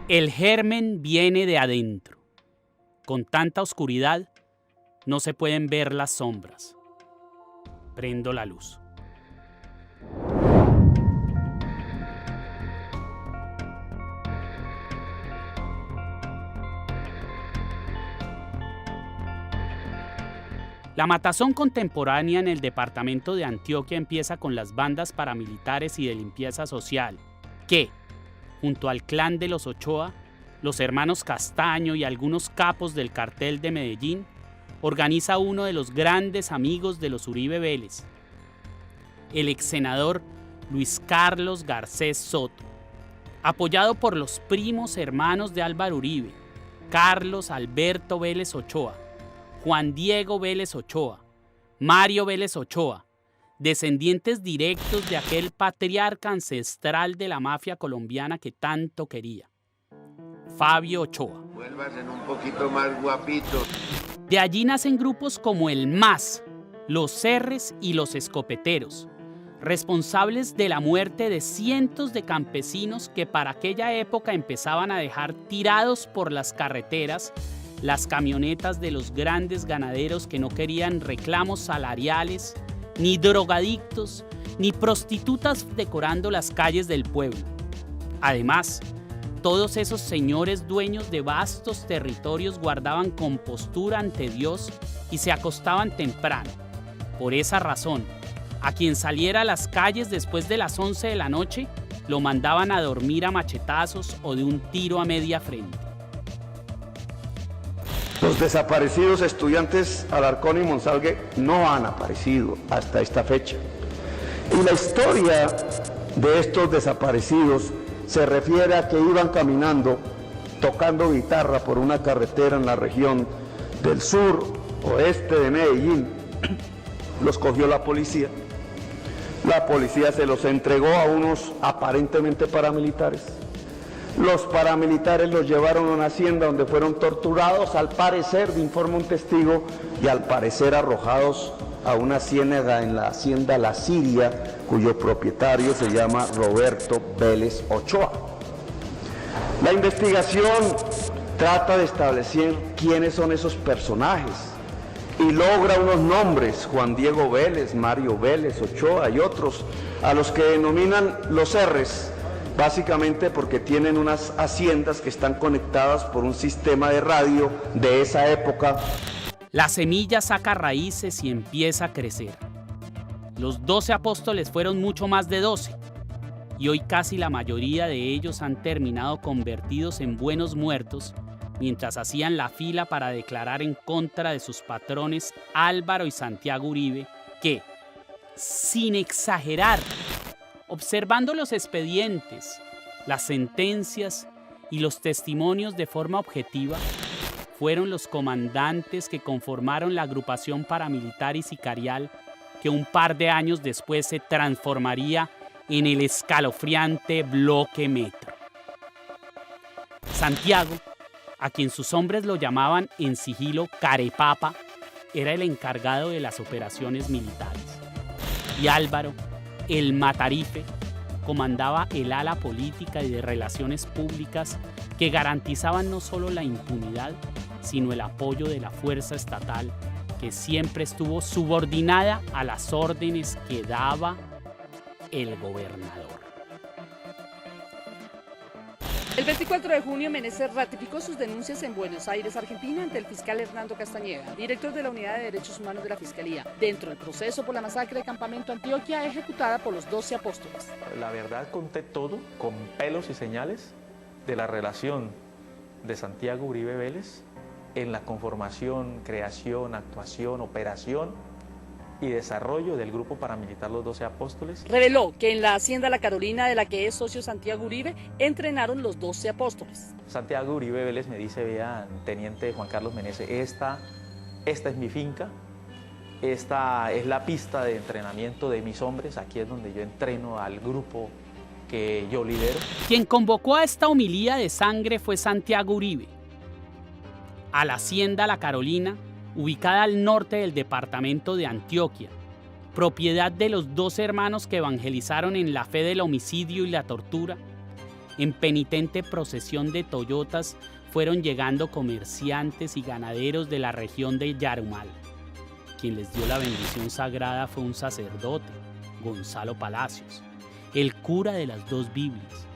El germen viene de adentro. Con tanta oscuridad no se pueden ver las sombras. Prendo la luz. La matazón contemporánea en el departamento de Antioquia empieza con las bandas paramilitares y de limpieza social, que, junto al clan de los Ochoa, los hermanos Castaño y algunos capos del cartel de Medellín, organiza uno de los grandes amigos de los Uribe Vélez, el ex senador Luis Carlos Garcés Soto, apoyado por los primos hermanos de Álvaro Uribe, Carlos Alberto Vélez Ochoa, Juan Diego Vélez Ochoa, Mario Vélez Ochoa, descendientes directos de aquel patriarca ancestral de la mafia colombiana que tanto quería, Fabio Ochoa. Vuélvase un poquito más guapito. De allí nacen grupos como el MAS, los Cerres y los Escopeteros, responsables de la muerte de cientos de campesinos que para aquella época empezaban a dejar tirados por las carreteras las camionetas de los grandes ganaderos que no querían reclamos salariales, ni drogadictos, ni prostitutas decorando las calles del pueblo. Además, todos esos señores dueños de vastos territorios guardaban compostura ante Dios y se acostaban temprano. Por esa razón, a quien saliera a las calles después de las 11 de la noche, lo mandaban a dormir a machetazos o de un tiro a media frente. Los desaparecidos estudiantes Alarcón y Monsalve no han aparecido hasta esta fecha. Y la historia de estos desaparecidos se refiere a que iban caminando, tocando guitarra por una carretera en la región del sur, oeste de Medellín. Los cogió la policía. La policía se los entregó a unos aparentemente paramilitares. Los paramilitares los llevaron a una hacienda donde fueron torturados, al parecer, informa un testigo, y al parecer arrojados a una ciénaga en la hacienda La Siria, cuyo propietario se llama Roberto Vélez Ochoa. La investigación trata de establecer quiénes son esos personajes y logra unos nombres: Juan Diego Vélez, Mario Vélez Ochoa y otros, a los que denominan los R's, básicamente porque tienen unas haciendas que están conectadas por un sistema de radio de esa época. La semilla saca raíces y empieza a crecer. Los 12 apóstoles fueron mucho más de 12, y hoy casi la mayoría de ellos han terminado convertidos en buenos muertos mientras hacían la fila para declarar en contra de sus patrones Álvaro y Santiago Uribe, que, sin exagerar, observando los expedientes, las sentencias y los testimonios de forma objetiva, fueron los comandantes que conformaron la agrupación paramilitar y sicarial que un par de años después se transformaría en el escalofriante Bloque Metro. Santiago, a quien sus hombres lo llamaban en sigilo Carepapa, era el encargado de las operaciones militares. Y Álvaro, el Matarife, comandaba el ala política y de relaciones públicas que garantizaban no solo la impunidad, sino el apoyo de la fuerza estatal que siempre estuvo subordinada a las órdenes que daba el gobernador. El 24 de junio, Meneses ratificó sus denuncias en Buenos Aires, Argentina, ante el fiscal Hernando Castañeda, director de la Unidad de Derechos Humanos de la Fiscalía, dentro del proceso por la masacre de Campamento Antioquia ejecutada por los 12 apóstoles. La verdad conté todo, con pelos y señales, de la relación de Santiago Uribe Vélez en la conformación, creación, actuación, operación y desarrollo del grupo paramilitar Los 12 Apóstoles. Reveló que en la Hacienda La Carolina, de la que es socio Santiago Uribe, entrenaron los 12 apóstoles. Santiago Uribe Vélez me dice: vean, teniente Juan Carlos Meneses, esta es mi finca, esta es la pista de entrenamiento de mis hombres, aquí es donde yo entreno al grupo que yo lidero. Quien convocó a esta homilía de sangre fue Santiago Uribe. A la Hacienda La Carolina, ubicada al norte del departamento de Antioquia, propiedad de los 12 hermanos que evangelizaron en la fe del homicidio y la tortura, en penitente procesión de Toyotas fueron llegando comerciantes y ganaderos de la región de Yarumal. Quien les dio la bendición sagrada fue un sacerdote, Gonzalo Palacios, el cura de las 2 Biblias,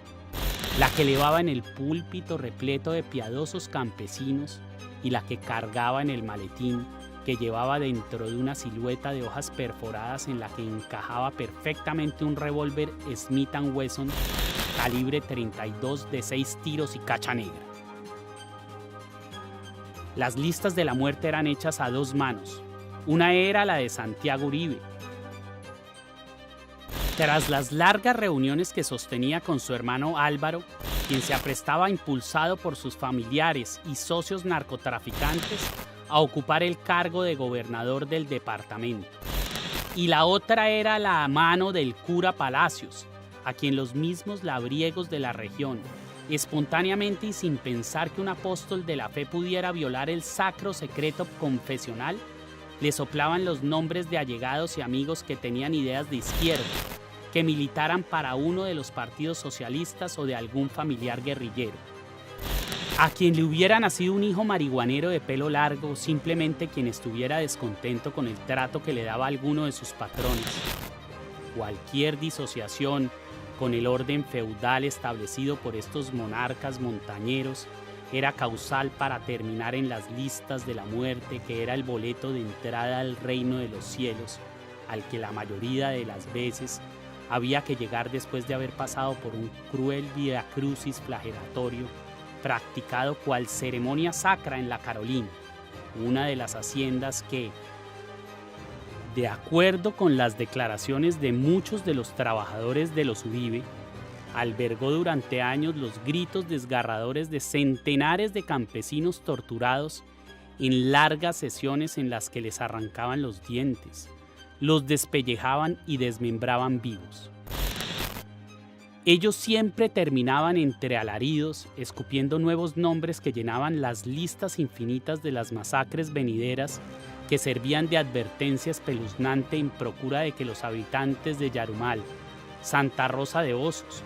la que llevaba en el púlpito repleto de piadosos campesinos y la que cargaba en el maletín que llevaba dentro de una silueta de hojas perforadas en la que encajaba perfectamente un revólver Smith & Wesson calibre 32 de 6 tiros y cacha negra. Las listas de la muerte eran hechas a 2 manos. Una era la de Santiago Uribe. Tras las largas reuniones que sostenía con su hermano Álvaro, quien se aprestaba impulsado por sus familiares y socios narcotraficantes a ocupar el cargo de gobernador del departamento. Y la otra era la mano del cura Palacios, a quien los mismos labriegos de la región, espontáneamente y sin pensar que un apóstol de la fe pudiera violar el sacro secreto confesional, le soplaban los nombres de allegados y amigos que tenían ideas de izquierda, que militaran para uno de los partidos socialistas o de algún familiar guerrillero. A quien le hubiera nacido un hijo marihuanero de pelo largo, simplemente quien estuviera descontento con el trato que le daba alguno de sus patrones. Cualquier disociación con el orden feudal establecido por estos monarcas montañeros era causal para terminar en las listas de la muerte, que era el boleto de entrada al reino de los cielos, al que la mayoría de las veces había que llegar después de haber pasado por un cruel viacrucis flagelatorio practicado cual ceremonia sacra en La Carolina, una de las haciendas que, de acuerdo con las declaraciones de muchos de los trabajadores de los Uribe, albergó durante años los gritos desgarradores de centenares de campesinos torturados en largas sesiones en las que les arrancaban los dientes, los despellejaban y desmembraban vivos. Ellos siempre terminaban entre alaridos, escupiendo nuevos nombres que llenaban las listas infinitas de las masacres venideras, que servían de advertencia espeluznante en procura de que los habitantes de Yarumal, Santa Rosa de Osos,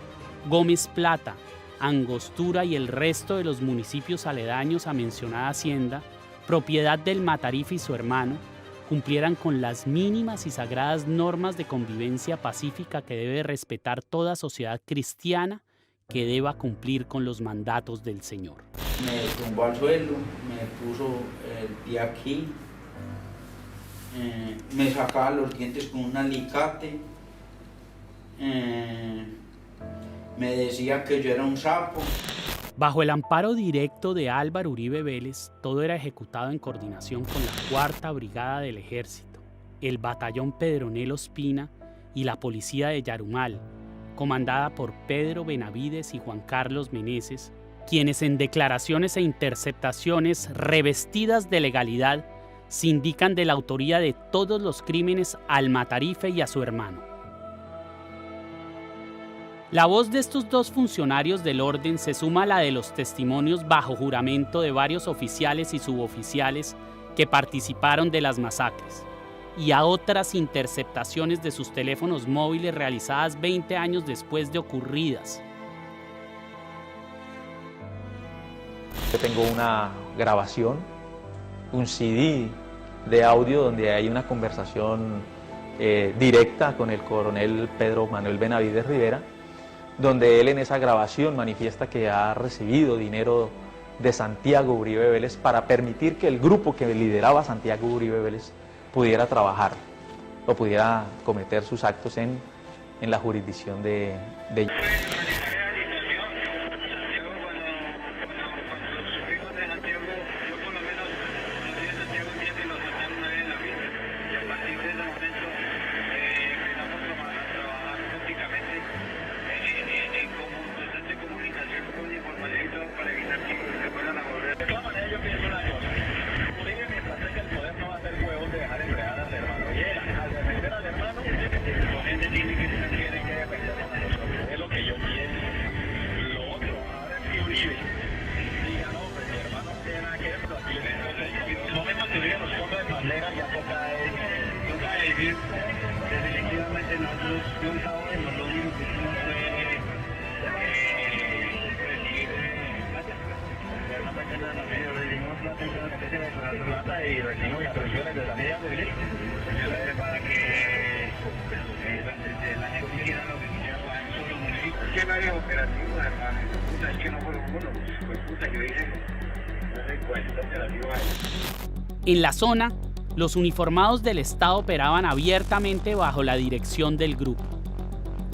Gómez Plata, Angostura y el resto de los municipios aledaños a mencionada hacienda, propiedad del Matarife y su hermano, cumplieran con las mínimas y sagradas normas de convivencia pacífica que debe respetar toda sociedad cristiana que deba cumplir con los mandatos del Señor. Me tumbó al suelo, me puso el pie aquí me sacaba los dientes con un alicate, me decía que yo era un sapo. Bajo el amparo directo de Álvaro Uribe Vélez, todo era ejecutado en coordinación con la 4ª Brigada del Ejército, el Batallón Pedronel Ospina y la Policía de Yarumal, comandada por Pedro Benavides y Juan Carlos Meneses, quienes en declaraciones e interceptaciones revestidas de legalidad se indican de la autoría de todos los crímenes al Matarife y a su hermano. La voz de estos dos funcionarios del orden se suma a la de los testimonios bajo juramento de varios oficiales y suboficiales que participaron de las masacres, y a otras interceptaciones de sus teléfonos móviles realizadas 20 años después de ocurridas. Yo tengo una grabación, un CD de audio donde hay una conversación directa con el coronel Pedro Manuel Benavides Rivera, donde él en esa grabación manifiesta que ha recibido dinero de Santiago Uribe Vélez para permitir que el grupo que lideraba Santiago Uribe Vélez pudiera trabajar o pudiera cometer sus actos en la jurisdicción de ellos. En la zona, los uniformados del Estado operaban abiertamente bajo la dirección del grupo.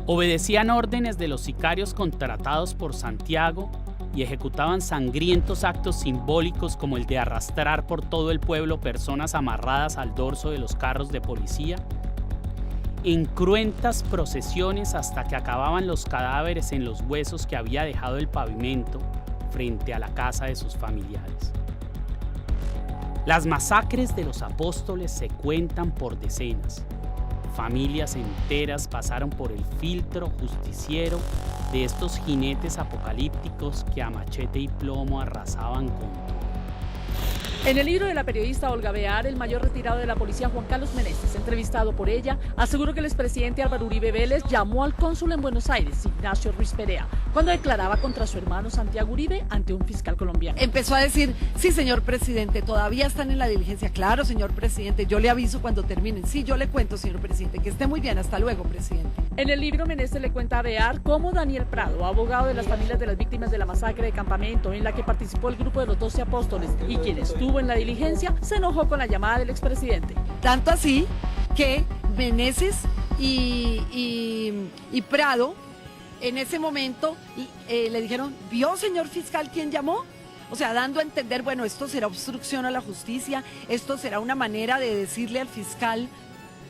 Obedecían órdenes de los sicarios contratados por Santiago y ejecutaban sangrientos actos simbólicos como el de arrastrar por todo el pueblo personas amarradas al dorso de los carros de policía, en cruentas procesiones hasta que acababan los cadáveres en los huesos que había dejado el pavimento frente a la casa de sus familiares. Las masacres de los apóstoles se cuentan por decenas. Familias enteras pasaron por el filtro justiciero de estos jinetes apocalípticos que a machete y plomo arrasaban con todo. En el libro de la periodista Olga Bear, el mayor retirado de la policía Juan Carlos Meneses, entrevistado por ella, aseguró que el expresidente Álvaro Uribe Vélez llamó al cónsul en Buenos Aires, Ignacio Ruiz Perea, cuando declaraba contra su hermano Santiago Uribe ante un fiscal colombiano. Empezó a decir, sí, señor presidente, todavía están en la diligencia. Claro, señor presidente, yo le aviso cuando terminen. Sí, yo le cuento, señor presidente, que esté muy bien. Hasta luego, presidente. En el libro, Meneses le cuenta a Bear cómo Daniel Prado, abogado de las familias de las víctimas de la masacre de Campamento, en la que participó el grupo de los 12 apóstoles y quien estuvo en la diligencia, se enojó con la llamada del expresidente. Tanto así que Meneses y Prado en ese momento le dijeron, ¿vio, señor fiscal, quién llamó? O sea, dando a entender, bueno, esto será obstrucción a la justicia, esto será una manera de decirle al fiscal,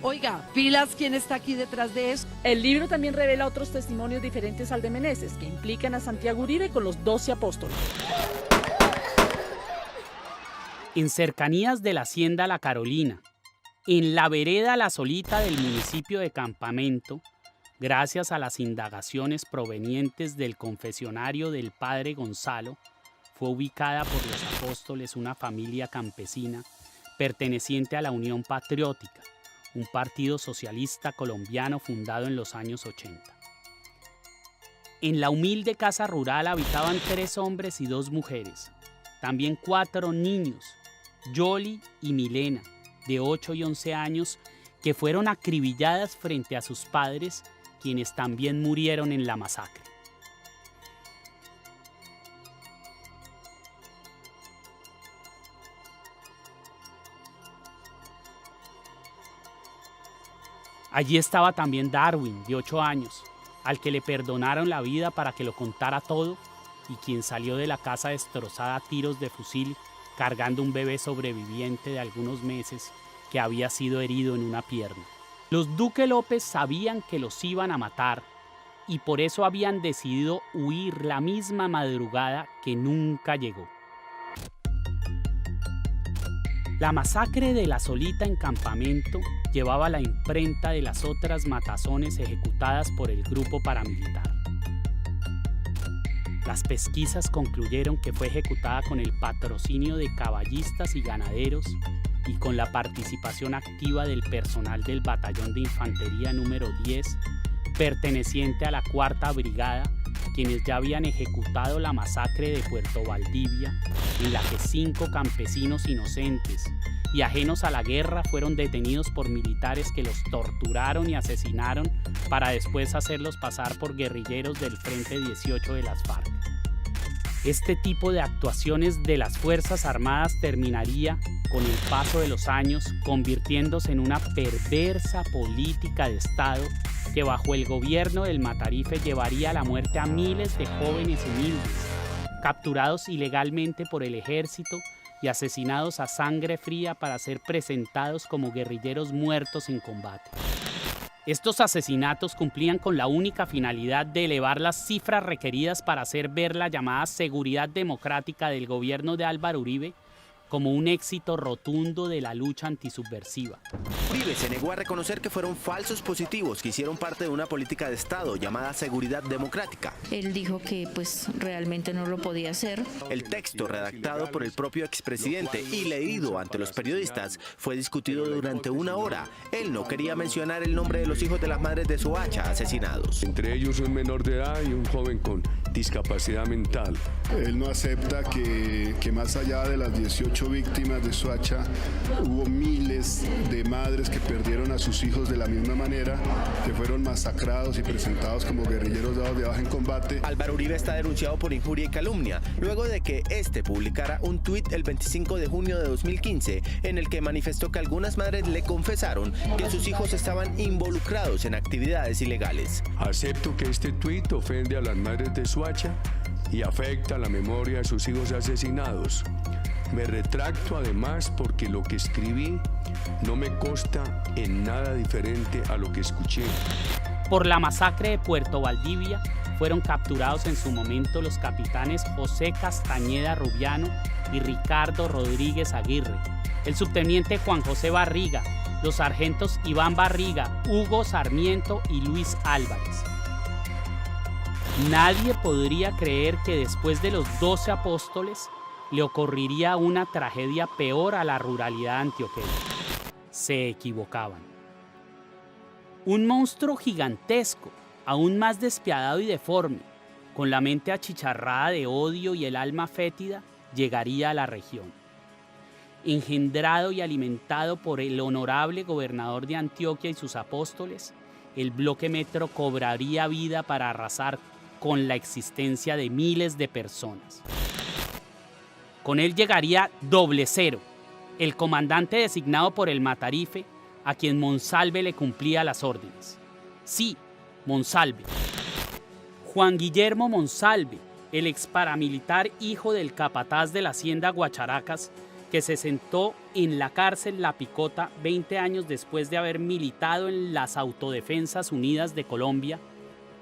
oiga, pilas, ¿quién está aquí detrás de eso? El libro también revela otros testimonios diferentes al de Meneses, que implican a Santiago Uribe con los 12 apóstoles. En cercanías de la hacienda La Carolina, en la vereda La Solita del municipio de Campamento, gracias a las indagaciones provenientes del confesionario del padre Gonzalo, fue ubicada por los apóstoles una familia campesina perteneciente a la Unión Patriótica, un partido socialista colombiano fundado en los años 80. En la humilde casa rural habitaban 3 hombres y 2 mujeres, también 4 niños, Yoli y Milena, de 8 y 11 años, que fueron acribilladas frente a sus padres, quienes también murieron en la masacre. Allí estaba también Darwin, de 8 años, al que le perdonaron la vida para que lo contara todo y quien salió de la casa destrozada a tiros de fusil cargando un bebé sobreviviente de algunos meses que había sido herido en una pierna. Los Duque López sabían que los iban a matar y por eso habían decidido huir la misma madrugada que nunca llegó. La masacre de La Solita en Campamento llevaba la imprenta de las otras matazones ejecutadas por el grupo paramilitar. Las pesquisas concluyeron que fue ejecutada con el patrocinio de caballistas y ganaderos y con la participación activa del personal del Batallón de Infantería número 10, perteneciente a la 4ª Brigada, quienes ya habían ejecutado la masacre de Puerto Valdivia, en la que 5 campesinos inocentes y ajenos a la guerra fueron detenidos por militares que los torturaron y asesinaron para después hacerlos pasar por guerrilleros del Frente 18 de las FARC. Este tipo de actuaciones de las Fuerzas Armadas terminaría, con el paso de los años, convirtiéndose en una perversa política de Estado que bajo el gobierno del Matarife llevaría a la muerte a miles de jóvenes humildes, capturados ilegalmente por el ejército y asesinados a sangre fría para ser presentados como guerrilleros muertos en combate. Estos asesinatos cumplían con la única finalidad de elevar las cifras requeridas para hacer ver la llamada seguridad democrática del gobierno de Álvaro Uribe como un éxito rotundo de la lucha antisubversiva. Uribe se negó a reconocer que fueron falsos positivos que hicieron parte de una política de Estado llamada seguridad democrática. Él dijo que pues realmente no lo podía hacer. El texto redactado por el propio expresidente y leído ante los periodistas fue discutido durante 1 hora. Él no quería mencionar el nombre de los hijos de las madres de Soacha asesinados. Entre ellos un menor de edad y un joven con discapacidad mental. Él no acepta que más allá de las 18 víctimas de Soacha, hubo miles de madres que perdieron a sus hijos de la misma manera, que fueron masacrados y presentados como guerrilleros dados de baja en combate. Álvaro Uribe está denunciado por injuria y calumnia, luego de que este publicara un tuit el 25 de junio de 2015, en el que manifestó que algunas madres le confesaron que sus hijos estaban involucrados en actividades ilegales. Acepto que este tuit ofende a las madres de Soacha y afecta la memoria de sus hijos asesinados. Me retracto además porque lo que escribí no me consta en nada diferente a lo que escuché. Por la masacre de Puerto Valdivia fueron capturados en su momento los capitanes José Castañeda Rubiano y Ricardo Rodríguez Aguirre, el subteniente Juan José Barriga, los sargentos Iván Barriga, Hugo Sarmiento y Luis Álvarez. Nadie podría creer que después de los 12 apóstoles le ocurriría una tragedia peor a la ruralidad antioqueña. Se equivocaban. Un monstruo gigantesco, aún más despiadado y deforme, con la mente achicharrada de odio y el alma fétida, llegaría a la región. Engendrado y alimentado por el honorable gobernador de Antioquia y sus apóstoles, el bloque metro cobraría vida para arrasar con la existencia de miles de personas. Con él llegaría Doble Cero, el comandante designado por el Matarife, a quien Monsalve le cumplía las órdenes. Sí, Monsalve. Juan Guillermo Monsalve, el ex paramilitar hijo del capataz de la hacienda Guacharacas, que se sentó en la cárcel La Picota 20 años después de haber militado en las Autodefensas Unidas de Colombia,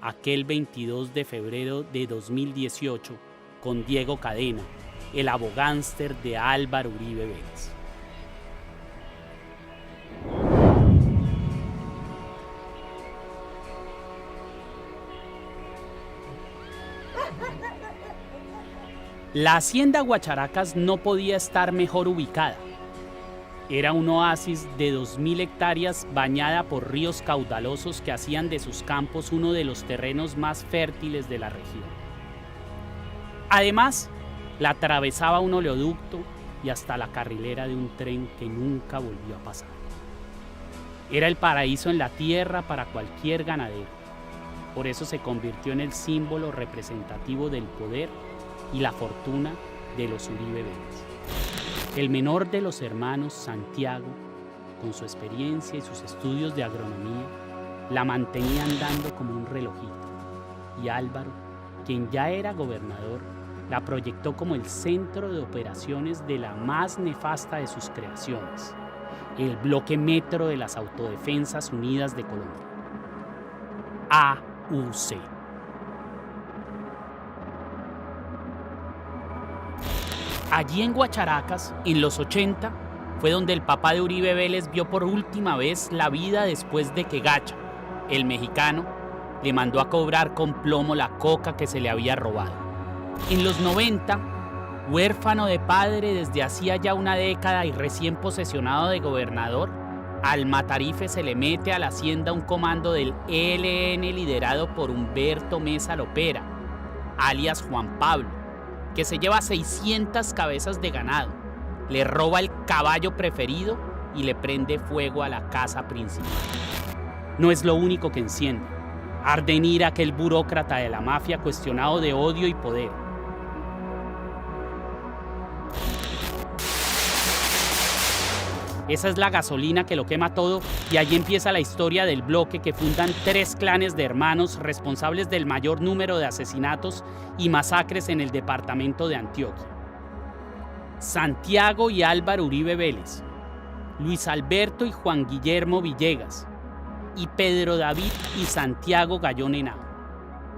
aquel 22 de febrero de 2018, con Diego Cadena, el abogánster de Álvaro Uribe Vélez. La hacienda Guacharacas no podía estar mejor ubicada. Era un oasis de 2.000 hectáreas bañada por ríos caudalosos que hacían de sus campos uno de los terrenos más fértiles de la región. Además, la atravesaba un oleoducto y hasta la carrilera de un tren que nunca volvió a pasar. Era el paraíso en la tierra para cualquier ganadero. Por eso se convirtió en el símbolo representativo del poder y la fortuna de los Uribe Vélez. El menor de los hermanos, Santiago, con su experiencia y sus estudios de agronomía, la mantenía andando como un relojito. Y Álvaro, quien ya era gobernador, la proyectó como el centro de operaciones de la más nefasta de sus creaciones, el Bloque Metro de las Autodefensas Unidas de Colombia, AUC. Allí en Guacharacas, en los 80, fue donde el papá de Uribe Vélez vio por última vez la vida después de que Gacha, el mexicano, le mandó a cobrar con plomo la coca que se le había robado. En los 90, huérfano de padre desde hacía ya una década y recién posesionado de gobernador, al Matarife se le mete a la hacienda un comando del ELN liderado por Humberto Mesa Lopera, alias Juan Pablo, que se lleva 600 cabezas de ganado, le roba el caballo preferido y le prende fuego a la casa principal. No es lo único que enciende. Arde en ira aquel burócrata de la mafia cuestionado de odio y poder. Esa es la gasolina que lo quema todo y allí empieza la historia del bloque que fundan 3 clanes de hermanos responsables del mayor número de asesinatos y masacres en el departamento de Antioquia. Santiago y Álvaro Uribe Vélez, Luis Alberto y Juan Guillermo Villegas, y Pedro David y Santiago Gallón Henao.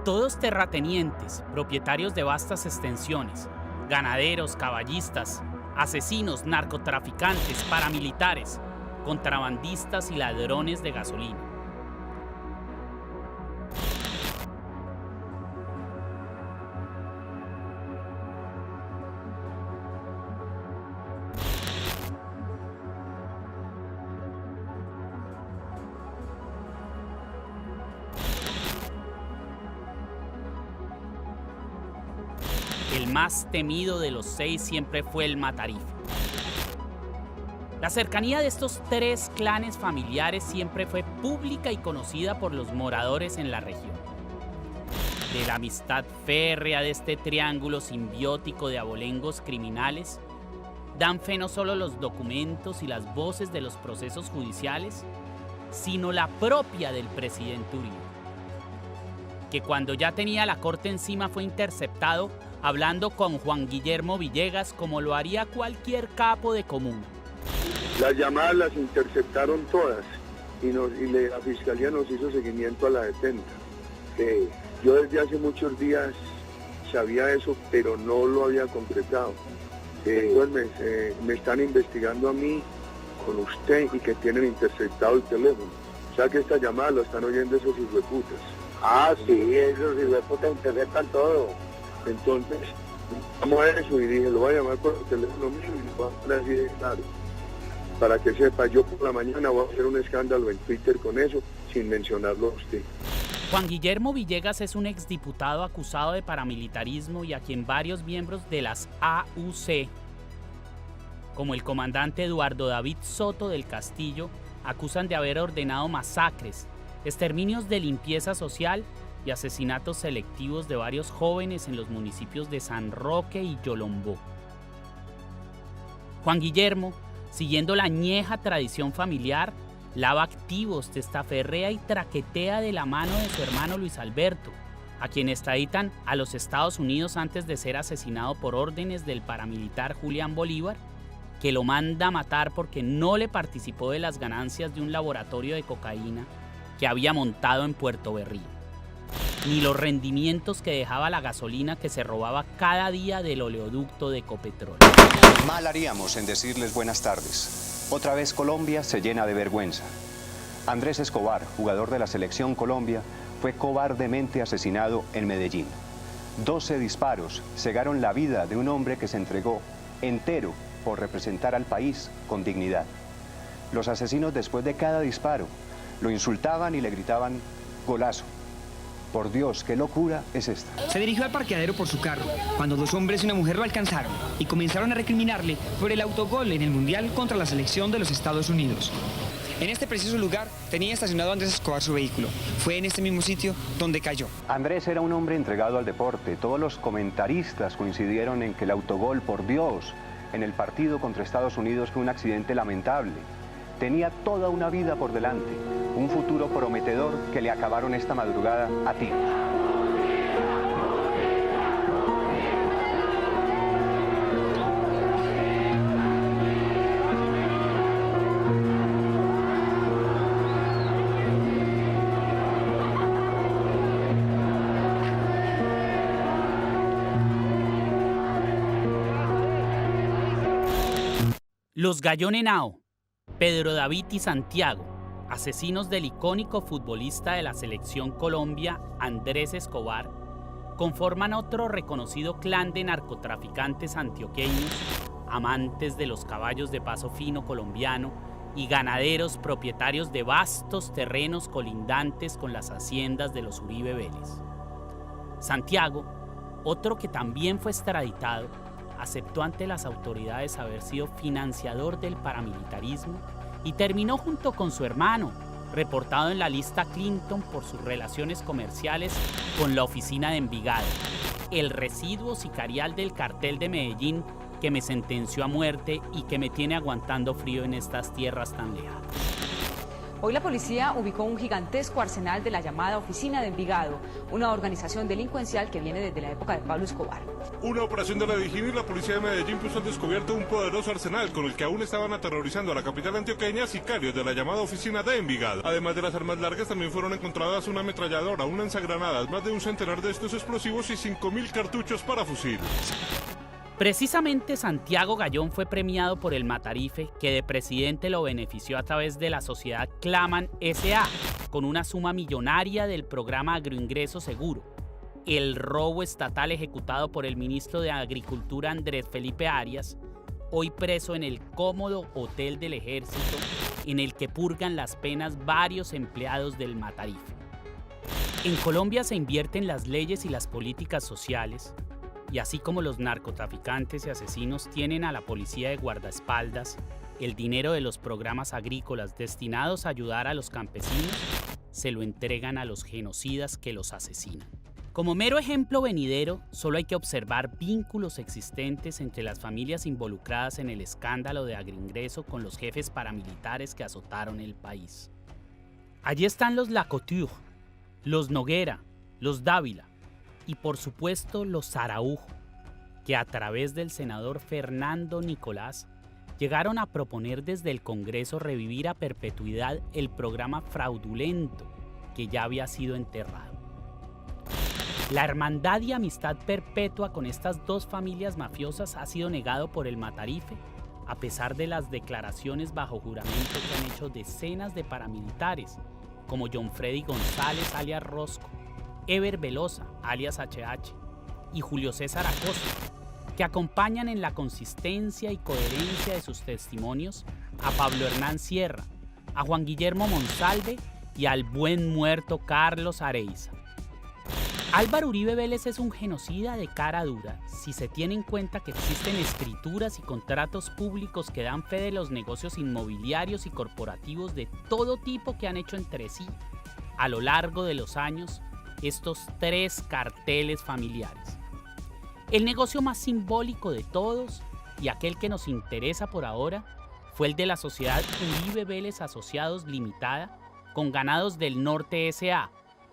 Todos terratenientes, propietarios de vastas extensiones, ganaderos, caballistas, asesinos, narcotraficantes, paramilitares, contrabandistas y ladrones de gasolina. El más temido de los 6 siempre fue el Matarife. La cercanía de estos 3 clanes familiares siempre fue pública y conocida por los moradores en la región. De la amistad férrea de este triángulo simbiótico de abolengos criminales, dan fe no solo los documentos y las voces de los procesos judiciales, sino la propia del presidente Uribe, que cuando ya tenía la corte encima fue interceptado hablando con Juan Guillermo Villegas como lo haría cualquier capo de comuna. Las llamadas las interceptaron todas y la fiscalía nos hizo seguimiento a la detenta. Yo desde hace muchos días sabía eso, pero no lo había concretado. Entonces me están investigando a mí con usted y que tienen interceptado el teléfono. O sea que esta llamada la están oyendo esos hijueputas. Ah, sí, esos hijueputas interceptan todo. Entonces, vamos a eso y dije, lo voy a llamar por el teléfono mío y lo voy a poner así de claro. Para que sepa, yo por la mañana voy a hacer un escándalo en Twitter con eso, sin mencionarlo a usted. Juan Guillermo Villegas es un exdiputado acusado de paramilitarismo y a quien varios miembros de las AUC, como el comandante Eduardo David Soto del Castillo, acusan de haber ordenado masacres, exterminios de limpieza social y asesinatos selectivos de varios jóvenes en los municipios de San Roque y Yolombó. Juan Guillermo, siguiendo la añeja tradición familiar, lava activos, testaferrea y traquetea de la mano de su hermano Luis Alberto, a quien extraditan a los Estados Unidos antes de ser asesinado por órdenes del paramilitar Julián Bolívar, que lo manda a matar porque no le participó de las ganancias de un laboratorio de cocaína que había montado en Puerto Berrío, ni los rendimientos que dejaba la gasolina que se robaba cada día del oleoducto de Ecopetrol. Mal haríamos en decirles buenas tardes. Otra vez Colombia se llena de vergüenza. Andrés Escobar, jugador de la Selección Colombia, fue cobardemente asesinado en Medellín. 12 disparos cegaron la vida de un hombre que se entregó entero por representar al país con dignidad. Los asesinos, después de cada disparo, lo insultaban y le gritaban golazo. Por Dios, ¿qué locura es esta? Se dirigió al parqueadero por su carro, cuando 2 hombres y una mujer lo alcanzaron y comenzaron a recriminarle por el autogol en el Mundial contra la selección de los Estados Unidos. En este preciso lugar tenía estacionado Andrés Escobar su vehículo. Fue en este mismo sitio donde cayó. Andrés era un hombre entregado al deporte. Todos los comentaristas coincidieron en que el autogol, por Dios, en el partido contra Estados Unidos fue un accidente lamentable. Tenía toda una vida por delante, un futuro prometedor que le acabaron esta madrugada a tiros. Los Gallón Henao, Pedro David y Santiago, asesinos del icónico futbolista de la selección Colombia, Andrés Escobar, conforman otro reconocido clan de narcotraficantes antioqueños, amantes de los caballos de paso fino colombiano y ganaderos propietarios de vastos terrenos colindantes con las haciendas de los Uribe Vélez. Santiago, otro que también fue extraditado, aceptó ante las autoridades haber sido financiador del paramilitarismo y terminó junto con su hermano, reportado en la lista Clinton por sus relaciones comerciales con la oficina de Envigado, el residuo sicarial del cartel de Medellín que me sentenció a muerte y que me tiene aguantando frío en estas tierras tan lejanas. Hoy la policía ubicó un gigantesco arsenal de la llamada Oficina de Envigado, una organización delincuencial que viene desde la época de Pablo Escobar. Una operación de la DIJÍN y la policía de Medellín puso al descubierto un poderoso arsenal con el que aún estaban aterrorizando a la capital antioqueña sicarios de la llamada Oficina de Envigado. Además de las armas largas, también fueron encontradas una ametralladora, un lanzagranadas, más de un centenar de estos explosivos y 5.000 cartuchos para fusiles. Precisamente Santiago Gallón fue premiado por el Matarife, que de presidente lo benefició a través de la sociedad Claman S.A., con una suma millonaria del programa Agroingreso Seguro, el robo estatal ejecutado por el ministro de Agricultura Andrés Felipe Arias, hoy preso en el cómodo Hotel del Ejército, en el que purgan las penas varios empleados del Matarife. En Colombia se invierten las leyes y las políticas sociales, y así como los narcotraficantes y asesinos tienen a la policía de guardaespaldas, el dinero de los programas agrícolas destinados a ayudar a los campesinos se lo entregan a los genocidas que los asesinan. Como mero ejemplo venidero, solo hay que observar vínculos existentes entre las familias involucradas en el escándalo de Agroingreso con los jefes paramilitares que azotaron el país. Allí están los Lacouture, los Noguera, los Dávila, y por supuesto los Araujo, que a través del senador Fernando Nicolás llegaron a proponer desde el Congreso revivir a perpetuidad el programa fraudulento que ya había sido enterrado. La hermandad y amistad perpetua con estas dos familias mafiosas ha sido negado por el Matarife, a pesar de las declaraciones bajo juramento que han hecho decenas de paramilitares, como John Freddy González alias Rosco, Ever Velosa, alias HH, y Julio César Acosta, que acompañan en la consistencia y coherencia de sus testimonios a Pablo Hernán Sierra, a Juan Guillermo Monsalve y al buen muerto Carlos Areiza. Álvaro Uribe Vélez es un genocida de cara dura si se tiene en cuenta que existen escrituras y contratos públicos que dan fe de los negocios inmobiliarios y corporativos de todo tipo que han hecho entre sí a lo largo de los años estos tres carteles familiares. El negocio más simbólico de todos y aquel que nos interesa por ahora fue el de la sociedad Uribe Vélez Asociados Limitada con Ganados del Norte S.A.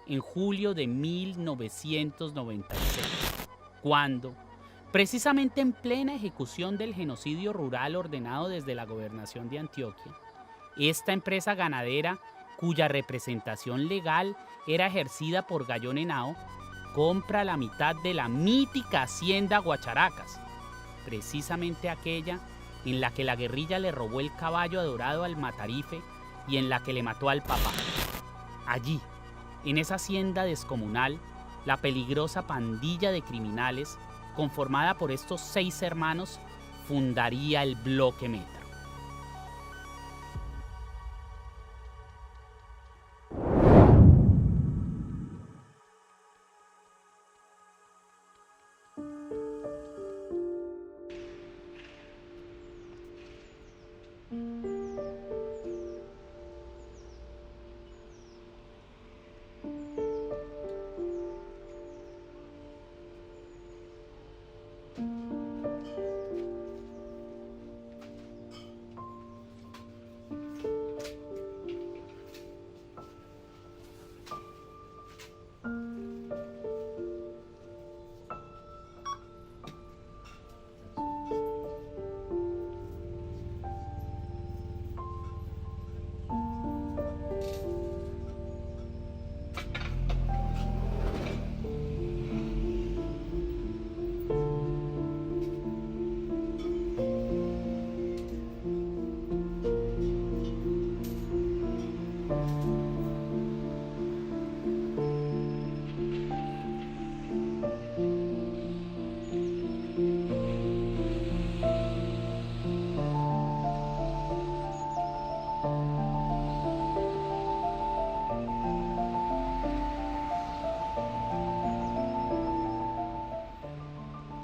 en julio de 1996, cuando, precisamente en plena ejecución del genocidio rural ordenado desde la gobernación de Antioquia, esta empresa ganadera, cuya representación legal era ejercida por Gallón Henao, compra la mitad de la mítica hacienda Guacharacas, precisamente aquella en la que la guerrilla le robó el caballo adorado al Matarife y en la que le mató al papá. Allí, en esa hacienda descomunal, la peligrosa pandilla de criminales, conformada por estos 6 hermanos, fundaría el Bloque Metro.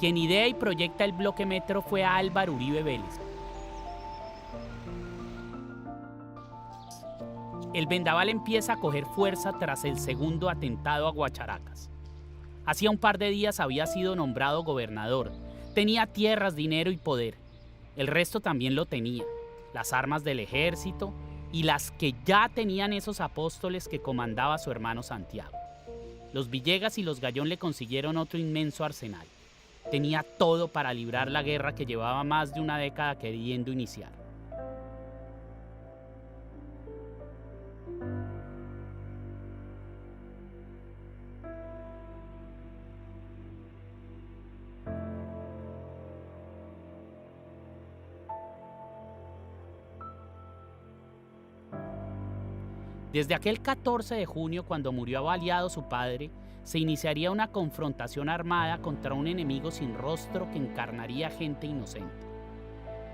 Quien idea y proyecta el bloque Metro fue Álvaro Uribe Vélez. El vendaval empieza a coger fuerza tras el segundo atentado a Guacharacas. Hacía un par de días había sido nombrado gobernador. Tenía tierras, dinero y poder. El resto también lo tenía. Las armas del ejército y las que ya tenían esos apóstoles que comandaba su hermano Santiago. Los Villegas y los Gayón le consiguieron otro inmenso arsenal. Tenía todo para librar la guerra que llevaba más de una década queriendo iniciar. Desde aquel 14 de junio, cuando murió avaliado su padre, se iniciaría una confrontación armada contra un enemigo sin rostro que encarnaría gente inocente.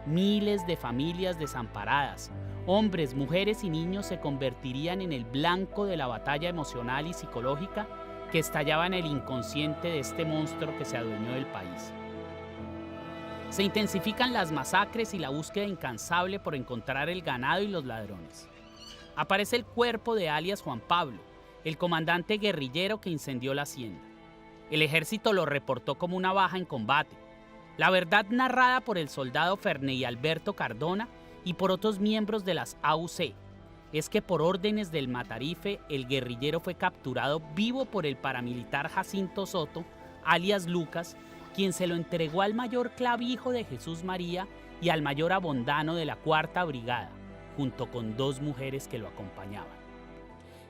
Miles de familias desamparadas, hombres, mujeres y niños se convertirían en el blanco de la batalla emocional y psicológica que estallaba en el inconsciente de este monstruo que se adueñó del país. Se intensifican las masacres y la búsqueda incansable por encontrar el ganado y los ladrones. Aparece el cuerpo de alias Juan Pablo, el comandante guerrillero que incendió la hacienda. El ejército lo reportó como una baja en combate. La verdad narrada por el soldado Ferney Alberto Cardona y por otros miembros de las AUC es que por órdenes del Matarife el guerrillero fue capturado vivo por el paramilitar Jacinto Soto, alias Lucas, quien se lo entregó al mayor Clavijo de Jesús María y al mayor Abondano de la 4ª Brigada, junto con 2 mujeres que lo acompañaban.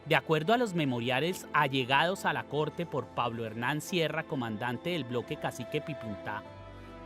De acuerdo a los memoriales allegados a la corte por Pablo Hernán Sierra, comandante del bloque Cacique Pipuntá,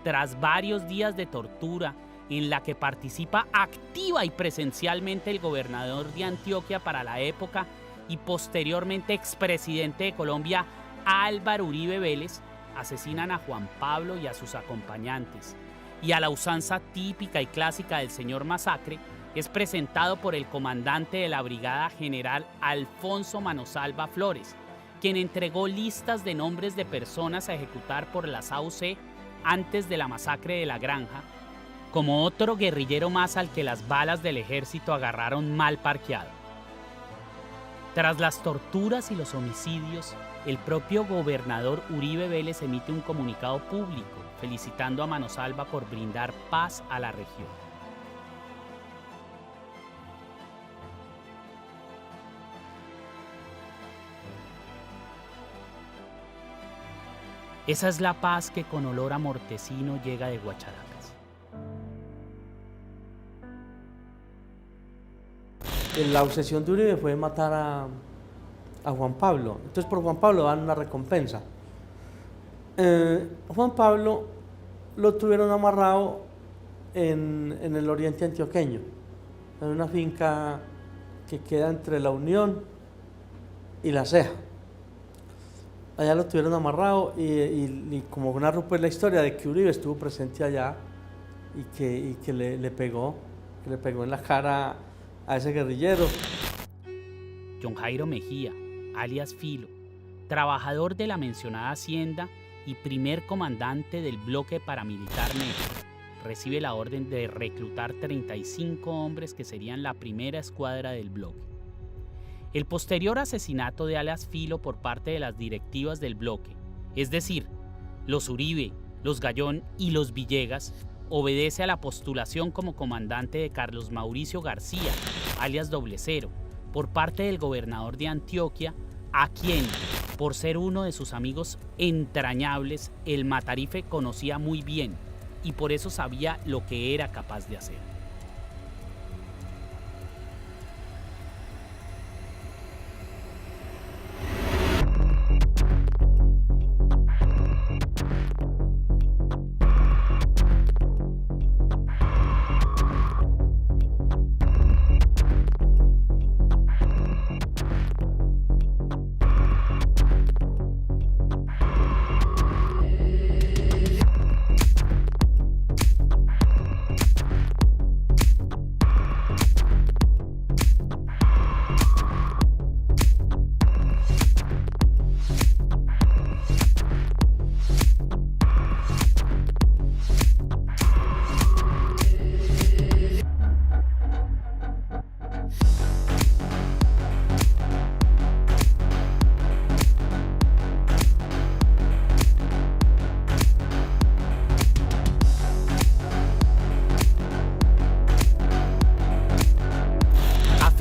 tras varios días de tortura en la que participa activa y presencialmente el gobernador de Antioquia para la época y posteriormente expresidente de Colombia, Álvaro Uribe Vélez, asesinan a Juan Pablo y a sus acompañantes, y a la usanza típica y clásica del señor Masacre, es presentado por el comandante de la brigada, general Alfonso Manosalva Flores, quien entregó listas de nombres de personas a ejecutar por las AUC antes de la masacre de La Granja, como otro guerrillero más al que las balas del ejército agarraron mal parqueado. Tras las torturas y los homicidios, el propio gobernador Uribe Vélez emite un comunicado público felicitando a Manosalva por brindar paz a la región. Esa es la paz que con olor a mortecino llega de Guacharacas. La obsesión de Uribe fue matar a Juan Pablo. Entonces por Juan Pablo dan una recompensa. Juan Pablo lo tuvieron amarrado en el oriente antioqueño, en una finca que queda entre La Unión y La Ceja. Allá lo tuvieron amarrado y como narro pues la historia de que Uribe estuvo presente allá y que le pegó en la cara a ese guerrillero. John Jairo Mejía, alias Filo, trabajador de la mencionada hacienda y primer comandante del bloque paramilitar negro, recibe la orden de reclutar 35 hombres que serían la primera escuadra del bloque. El posterior asesinato de alias Filo por parte de las directivas del bloque, es decir, los Uribe, los Gayón y los Villegas, obedece a la postulación como comandante de Carlos Mauricio García, alias Doble Cero, por parte del gobernador de Antioquia, a quien, por ser uno de sus amigos entrañables, el Matarife conocía muy bien y por eso sabía lo que era capaz de hacer.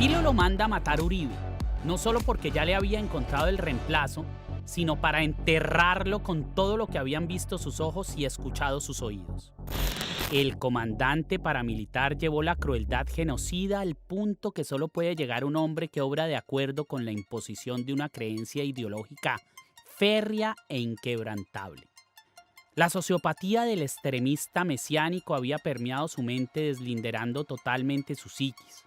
Filo lo manda a matar a Uribe, no solo porque ya le había encontrado el reemplazo, sino para enterrarlo con todo lo que habían visto sus ojos y escuchado sus oídos. El comandante paramilitar llevó la crueldad genocida al punto que solo puede llegar un hombre que obra de acuerdo con la imposición de una creencia ideológica férrea e inquebrantable. La sociopatía del extremista mesiánico había permeado su mente, deslinderando totalmente su psiquis.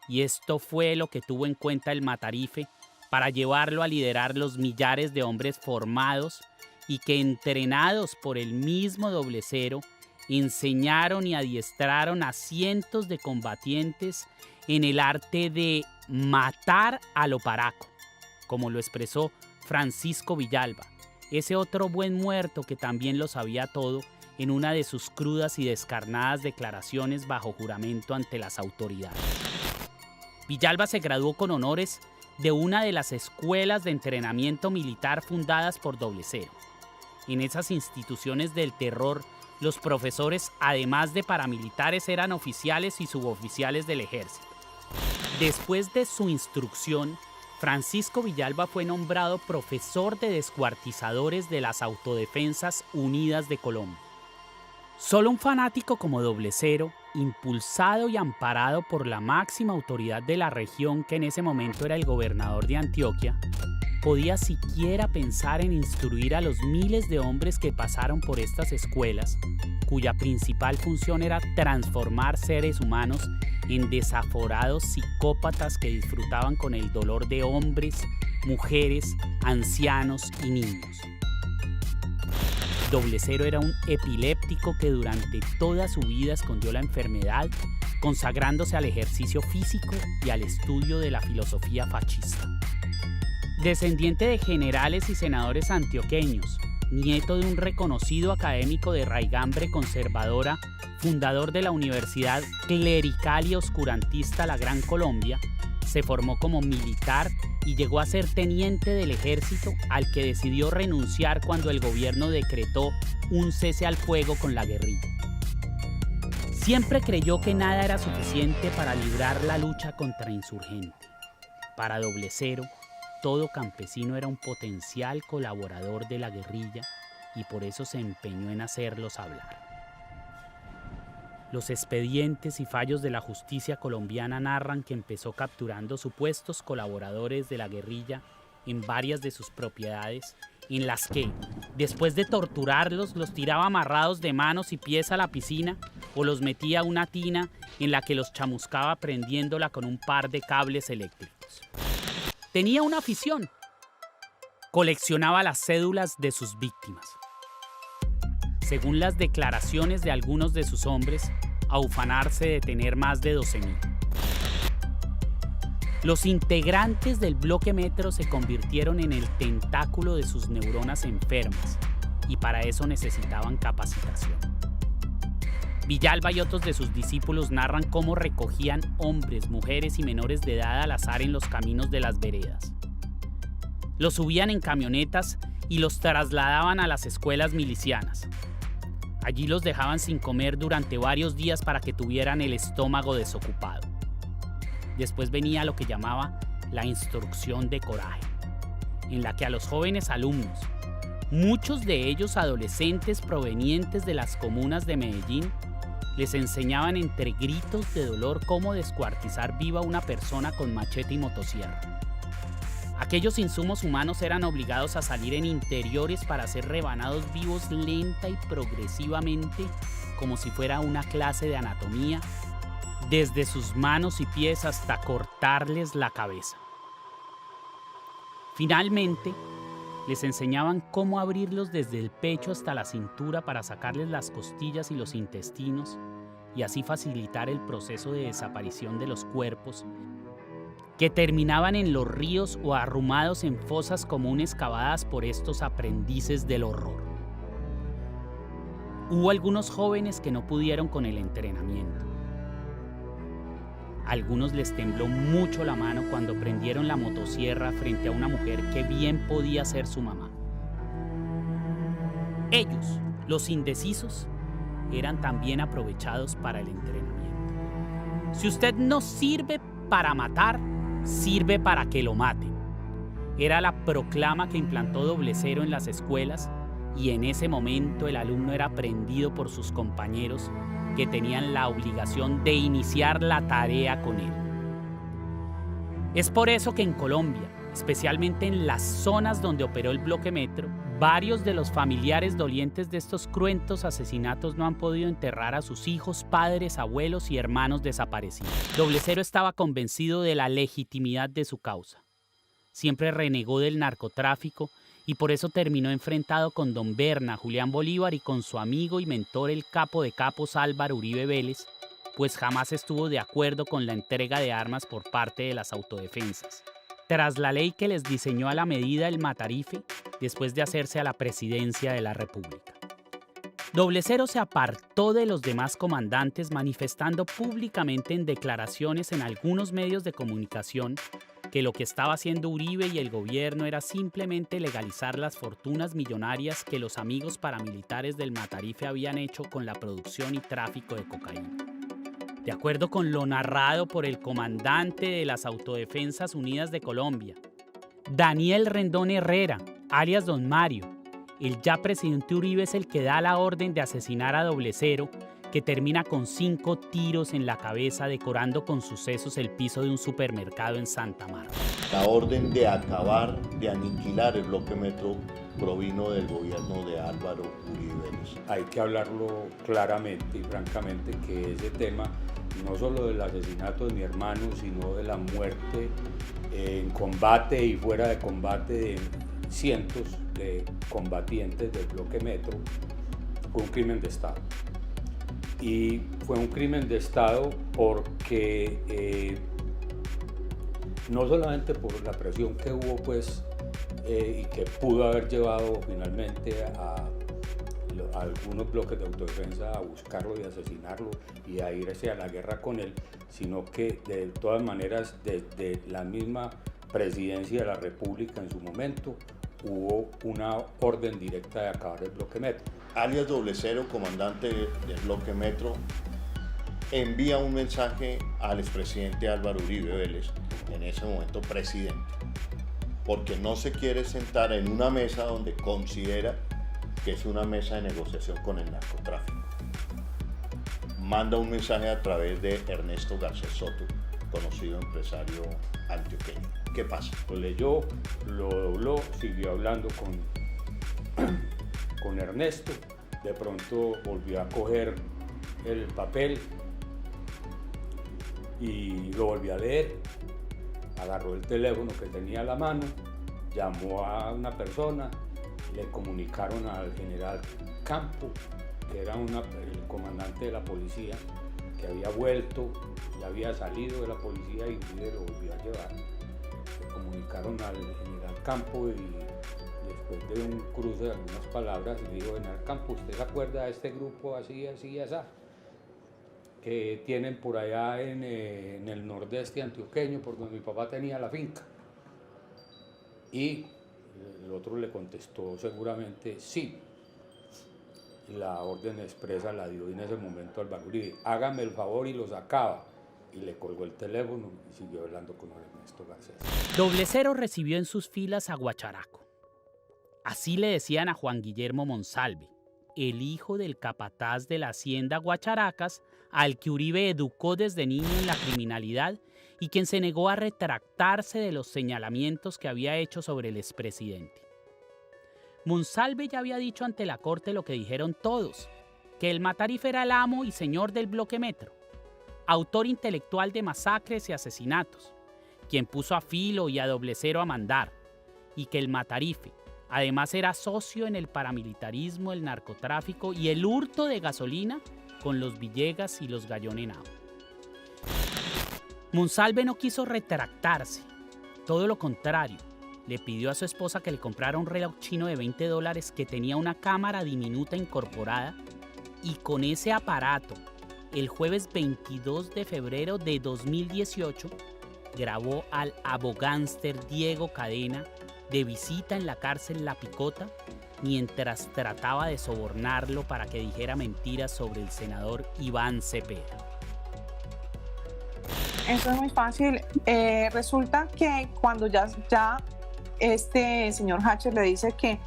Y esto fue lo que tuvo en cuenta el Matarife para llevarlo a liderar los millares de hombres formados y que, entrenados por el mismo Doble Cero, enseñaron y adiestraron a cientos de combatientes en el arte de matar a lo paraco, como lo expresó Francisco Villalba, ese otro buen muerto que también lo sabía todo, en una de sus crudas y descarnadas declaraciones bajo juramento ante las autoridades. Villalba se graduó con honores de una de las escuelas de entrenamiento militar fundadas por Doble Cero. En esas instituciones del terror, los profesores, además de paramilitares, eran oficiales y suboficiales del ejército. Después de su instrucción, Francisco Villalba fue nombrado profesor de descuartizadores de las Autodefensas Unidas de Colombia. Solo un fanático como Doble Cero, impulsado y amparado por la máxima autoridad de la región, que en ese momento era el gobernador de Antioquia, podía siquiera pensar en instruir a los miles de hombres que pasaron por estas escuelas, cuya principal función era transformar seres humanos en desaforados psicópatas que disfrutaban con el dolor de hombres, mujeres, ancianos y niños. Doble Cero era un epiléptico que durante toda su vida escondió la enfermedad, consagrándose al ejercicio físico y al estudio de la filosofía fascista. Descendiente de generales y senadores antioqueños, nieto de un reconocido académico de raigambre conservadora, fundador de la Universidad Clerical y Oscurantista La Gran Colombia, se formó como militar y llegó a ser teniente del ejército, al que decidió renunciar cuando el gobierno decretó un cese al fuego con la guerrilla. Siempre creyó que nada era suficiente para librar la lucha contra insurgente. Para Doble Cero, todo campesino era un potencial colaborador de la guerrilla y por eso se empeñó en hacerlos hablar. Los expedientes y fallos de la justicia colombiana narran que empezó capturando supuestos colaboradores de la guerrilla en varias de sus propiedades, en las que, después de torturarlos, los tiraba amarrados de manos y pies a la piscina o los metía a una tina en la que los chamuscaba prendiéndola con un par de cables eléctricos. Tenía una afición: coleccionaba las cédulas de sus víctimas. Según las declaraciones de algunos de sus hombres, a ufanarse de tener más de 12.000. Los integrantes del bloque Metro se convirtieron en el tentáculo de sus neuronas enfermas y para eso necesitaban capacitación. Villalba y otros de sus discípulos narran cómo recogían hombres, mujeres y menores de edad al azar en los caminos de las veredas. Los subían en camionetas y los trasladaban a las escuelas milicianas. Allí los dejaban sin comer durante varios días para que tuvieran el estómago desocupado. Después venía lo que llamaba la instrucción de coraje, en la que a los jóvenes alumnos, muchos de ellos adolescentes provenientes de las comunas de Medellín, les enseñaban entre gritos de dolor cómo descuartizar viva a una persona con machete y motosierra. Aquellos insumos humanos eran obligados a salir en interiores para ser rebanados vivos lenta y progresivamente, como si fuera una clase de anatomía, desde sus manos y pies hasta cortarles la cabeza. Finalmente, les enseñaban cómo abrirlos desde el pecho hasta la cintura para sacarles las costillas y los intestinos y así facilitar el proceso de desaparición de los cuerpos, que terminaban en los ríos o arrumados en fosas comunes cavadas por estos aprendices del horror. Hubo algunos jóvenes que no pudieron con el entrenamiento. A algunos les tembló mucho la mano cuando prendieron la motosierra frente a una mujer que bien podía ser su mamá. Ellos, los indecisos, eran también aprovechados para el entrenamiento. Si usted no sirve para matar, sirve para que lo maten. Era la proclama que implantó Doble Cero en las escuelas y en ese momento el alumno era prendido por sus compañeros que tenían la obligación de iniciar la tarea con él. Es por eso que en Colombia, especialmente en las zonas donde operó el bloque Metro, varios de los familiares dolientes de estos cruentos asesinatos no han podido enterrar a sus hijos, padres, abuelos y hermanos desaparecidos. Doble Cero estaba convencido de la legitimidad de su causa. Siempre renegó del narcotráfico y por eso terminó enfrentado con Don Berna, Julián Bolívar y con su amigo y mentor el capo de capos Álvaro Uribe Vélez, pues jamás estuvo de acuerdo con la entrega de armas por parte de las autodefensas. Tras la ley que les diseñó a la medida el Matarife, después de hacerse a la presidencia de la República. Doble Cero se apartó de los demás comandantes manifestando públicamente en declaraciones en algunos medios de comunicación que lo que estaba haciendo Uribe y el gobierno era simplemente legalizar las fortunas millonarias que los amigos paramilitares del Matarife habían hecho con la producción y tráfico de cocaína. De acuerdo con lo narrado por el comandante de las Autodefensas Unidas de Colombia, Daniel Rendón Herrera, alias Don Mario, el ya presidente Uribe es el que da la orden de asesinar a Doble Cero, que termina con 5 tiros en la cabeza decorando con sucesos el piso de un supermercado en Santa Marta. La orden de acabar, de aniquilar el bloque Metro provino del gobierno de Álvaro Uribe Vélez. Hay que hablarlo claramente y francamente que ese tema, no solo del asesinato de mi hermano, sino de la muerte en combate y fuera de combate de cientos de combatientes del bloque Metro, fue un crimen de Estado. Y fue un crimen de Estado porque no solamente por la presión que hubo pues, y que pudo haber llevado finalmente a algunos bloques de autodefensa a buscarlo y asesinarlo y a irse a la guerra con él, sino que de todas maneras desde la misma presidencia de la República en su momento hubo una orden directa de acabar el bloque Metro. Alias Doble Cero, comandante del bloque Metro, envía un mensaje al expresidente Álvaro Uribe Vélez, en ese momento presidente, porque no se quiere sentar en una mesa donde considera que es una mesa de negociación con el narcotráfico. Manda un mensaje a través de Ernesto Garcés Soto, conocido empresario antioqueño. ¿Qué pasa? Lo leyó, lo dobló, siguió hablando con Ernesto, de pronto volvió a coger el papel y lo volvió a leer, agarró el teléfono que tenía a la mano, llamó a una persona, le comunicaron al general Campo, que era el comandante de la policía, que había vuelto, ya había salido de la policía y lo volvió a llevar. Le comunicaron al general Campo y después de un cruce de algunas palabras le dijo: general Campo, ¿usted se acuerda de este grupo así, así, así, que tienen por allá en el nordeste antioqueño, por donde mi papá tenía la finca? Y el otro le contestó seguramente sí. La orden expresa la dio en ese momento Álvaro Uribe: hágame el favor y los acaba. Y le colgó el teléfono y siguió hablando con Ernesto Garcés. Doble Cero recibió en sus filas a Guacharaco. Así le decían a Juan Guillermo Monsalve, el hijo del capataz de la hacienda Guacharacas, al que Uribe educó desde niño en la criminalidad y quien se negó a retractarse de los señalamientos que había hecho sobre el expresidente. Monsalve ya había dicho ante la corte lo que dijeron todos, que el Matarife era el amo y señor del bloque Metro, autor intelectual de masacres y asesinatos, quien puso a Filo y a Doble Cero a mandar, y que el Matarife además era socio en el paramilitarismo, el narcotráfico y el hurto de gasolina con los Villegas y los Gallón Henao. Monsalve no quiso retractarse, todo lo contrario, le pidió a su esposa que le comprara un reloj chino de $20 que tenía una cámara diminuta incorporada, y con ese aparato, el jueves 22 de febrero de 2018, grabó al abogánster Diego Cadena de visita en la cárcel La Picota mientras trataba de sobornarlo para que dijera mentiras sobre el senador Iván Cepeda. Eso es muy fácil. Resulta que cuando ya este señor Hatcher le dice que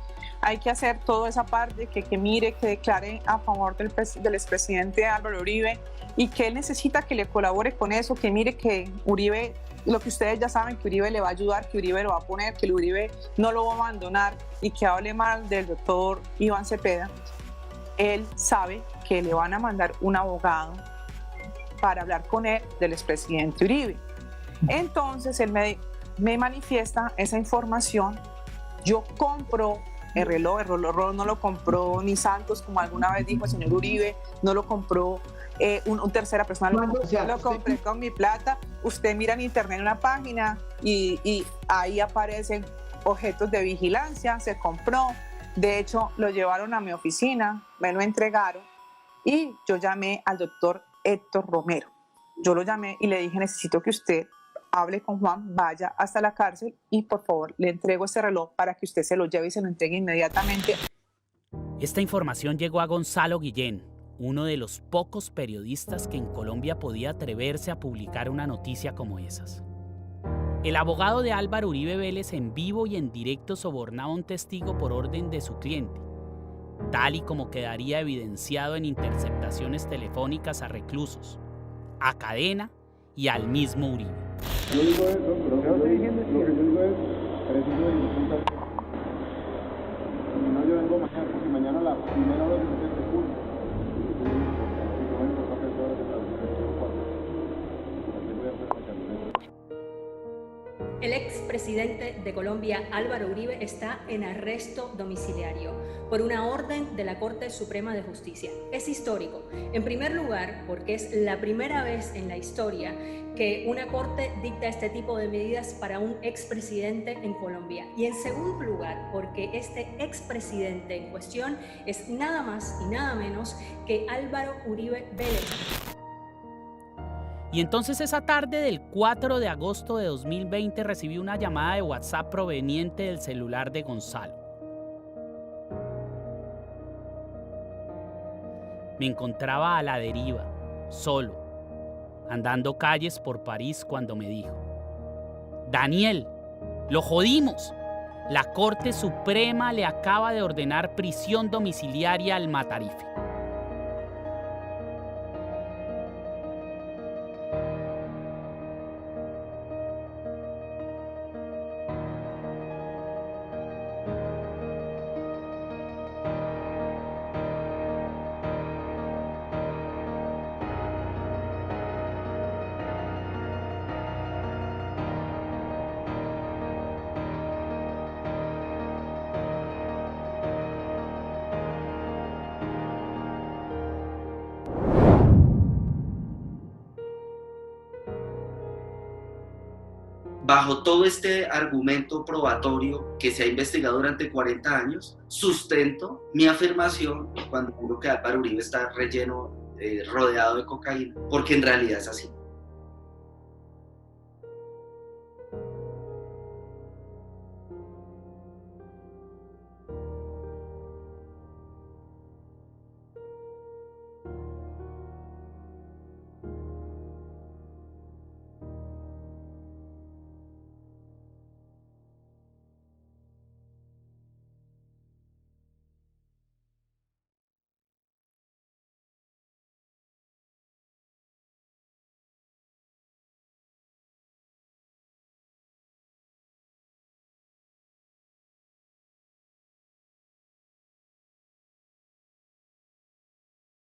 hay que hacer toda esa parte, que mire, que declare a favor del expresidente Álvaro Uribe y que él necesita que le colabore con eso, que mire que Uribe, lo que ustedes ya saben, que Uribe le va a ayudar, que Uribe lo va a poner, que Uribe no lo va a abandonar y que hable mal del doctor Iván Cepeda. Él sabe que le van a mandar un abogado para hablar con él del expresidente Uribe. Entonces él me manifiesta esa información. Yo compro el reloj no lo compró ni Santos, como alguna vez dijo el señor Uribe, no lo compró una tercera persona, lo compré con mi plata. Usted mira en internet una página y ahí aparecen objetos de vigilancia, se compró. De hecho, lo llevaron a mi oficina, me lo entregaron y yo llamé al doctor Héctor Romero. Yo lo llamé y le dije, necesito que usted hable con Juan, vaya hasta la cárcel y por favor le entrego ese reloj para que usted se lo lleve y se lo entregue inmediatamente. Esta información llegó a Gonzalo Guillén, uno de los pocos periodistas que en Colombia podía atreverse a publicar una noticia como esas. El abogado de Álvaro Uribe Vélez en vivo y en directo sobornaba a un testigo por orden de su cliente, tal y como quedaría evidenciado en interceptaciones telefónicas a reclusos, a Cadena y al mismo Uribe. Yo digo eso, pero lo que yo digo es preciso y disculpa. Si no, yo vengo mañana, porque mañana la primera hora de este curso. Yo vengo a hacer horas de El expresidente de Colombia, Álvaro Uribe, está en arresto domiciliario por una orden de la Corte Suprema de Justicia. Es histórico, en primer lugar, porque es la primera vez en la historia que una corte dicta este tipo de medidas para un expresidente en Colombia. Y en segundo lugar, porque este expresidente en cuestión es nada más y nada menos que Álvaro Uribe Vélez. Y entonces esa tarde del 4 de agosto de 2020 recibí una llamada de WhatsApp proveniente del celular de Gonzalo. Me encontraba a la deriva, solo, andando calles por París cuando me dijo: Daniel, lo jodimos. La Corte Suprema le acaba de ordenar prisión domiciliaria al Matarife. Bajo todo este argumento probatorio que se ha investigado durante 40 años, sustento mi afirmación cuando digo que Álvaro Uribe está rodeado de cocaína, porque en realidad es así.